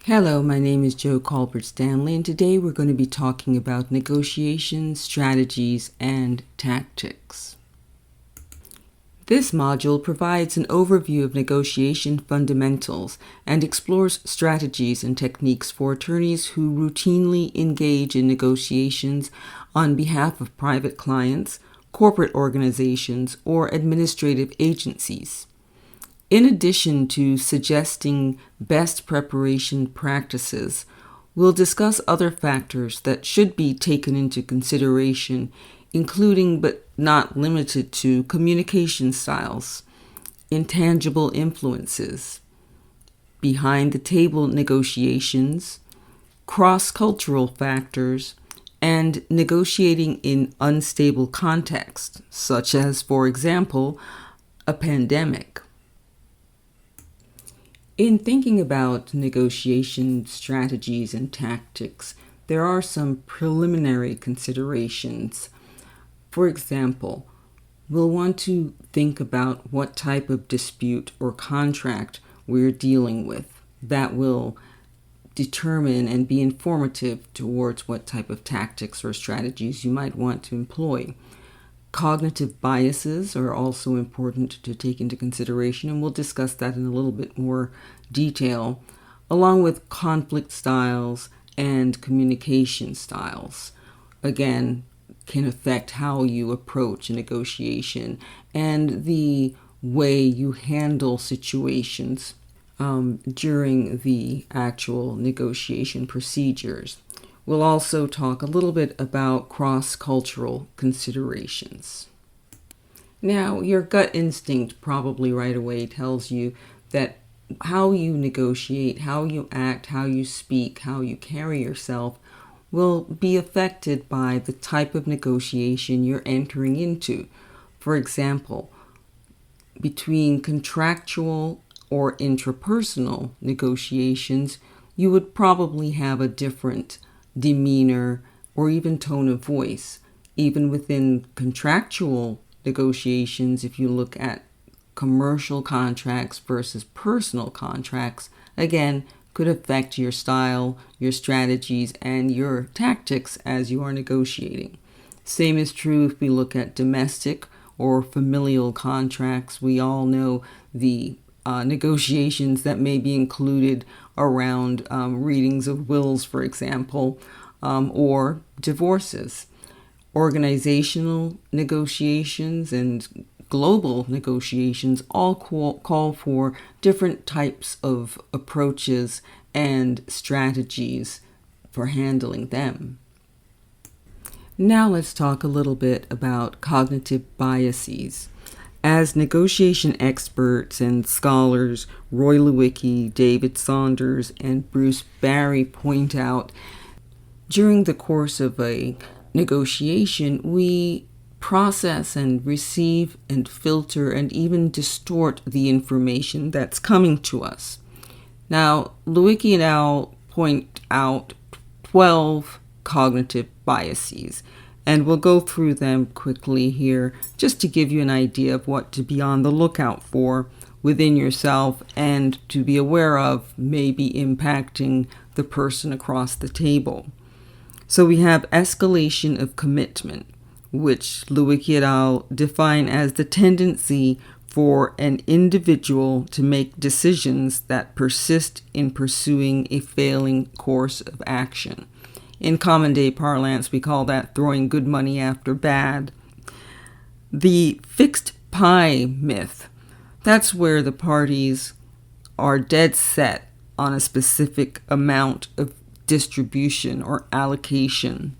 Hello, my name is Joe Colbert Stanley, and today we're going to be talking about negotiation strategies and tactics. This module provides an overview of negotiation fundamentals and explores strategies and techniques for attorneys who routinely engage in negotiations on behalf of private clients, corporate organizations, or administrative agencies. In addition to suggesting best preparation practices, we'll discuss other factors that should be taken into consideration, including but not limited to communication styles, intangible influences, behind-the-table negotiations, cross-cultural factors, and negotiating in unstable contexts, such as, for example, a pandemic. In thinking about negotiation strategies and tactics, there are some preliminary considerations. For example, we'll want to think about what type of dispute or contract we're dealing with. That will determine and be informative towards what type of tactics or strategies you might want to employ. Cognitive biases are also important to take into consideration, and we'll discuss that in a little bit more detail, along with conflict styles and communication styles. Again, can affect how you approach a negotiation and the way you handle situations during the actual negotiation procedures. We'll also talk a little bit about cross-cultural considerations. Now, your gut instinct probably right away tells you that how you negotiate, how you act, how you speak, how you carry yourself will be affected by the type of negotiation you're entering into. For example, between contractual or intrapersonal negotiations, you would probably have a different demeanor, or even tone of voice. Even within contractual negotiations, if you look at commercial contracts versus personal contracts, again, could affect your style, your strategies, and your tactics as you are negotiating. Same is true if we look at domestic or familial contracts. We all know the negotiations that may be included around readings of wills, for example, or divorces. Organizational negotiations and global negotiations all call for different types of approaches and strategies for handling them. Now let's talk a little bit about cognitive biases. As negotiation experts and scholars Roy Lewicki, David Saunders, and Bruce Barry point out, during the course of a negotiation, we process and receive and filter and even distort the information that's coming to us. Now, Lewicki and al. Point out 12 cognitive biases, and we'll go through them quickly here just to give you an idea of what to be on the lookout for within yourself and to be aware of maybe impacting the person across the table. So we have escalation of commitment, which Lewicki et al. Define as the tendency for an individual to make decisions that persist in pursuing a failing course of action. In common day parlance, we call that throwing good money after bad. The fixed pie myth, that's where the parties are dead set on a specific amount of distribution or allocation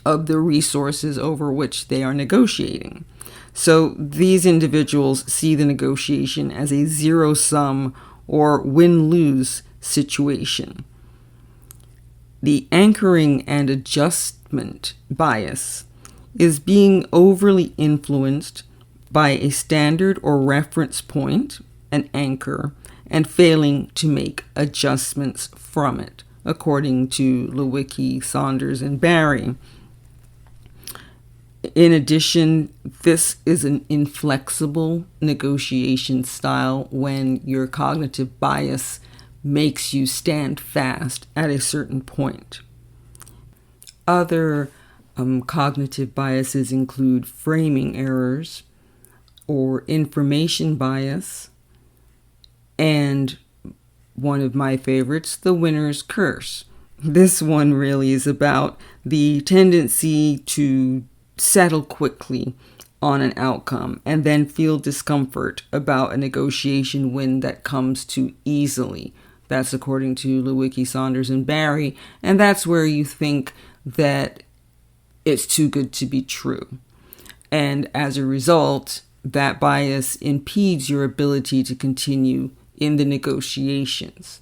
of the resources over which they are negotiating. So these individuals see the negotiation as a zero-sum or win-lose situation. The anchoring and adjustment bias is being overly influenced by a standard or reference point, an anchor, and failing to make adjustments from it, according to Lewicki, Saunders, and Barry. In addition, this is an inflexible negotiation style when your cognitive bias makes you stand fast at a certain point. Other cognitive biases include framing errors or information bias, and one of my favorites, the winner's curse. This one really is about the tendency to settle quickly on an outcome and then feel discomfort about a negotiation win that comes too easily. That's according to Lewicki, Saunders, and Barry, and that's where you think that it's too good to be true. And as a result, that bias impedes your ability to continue in the negotiations.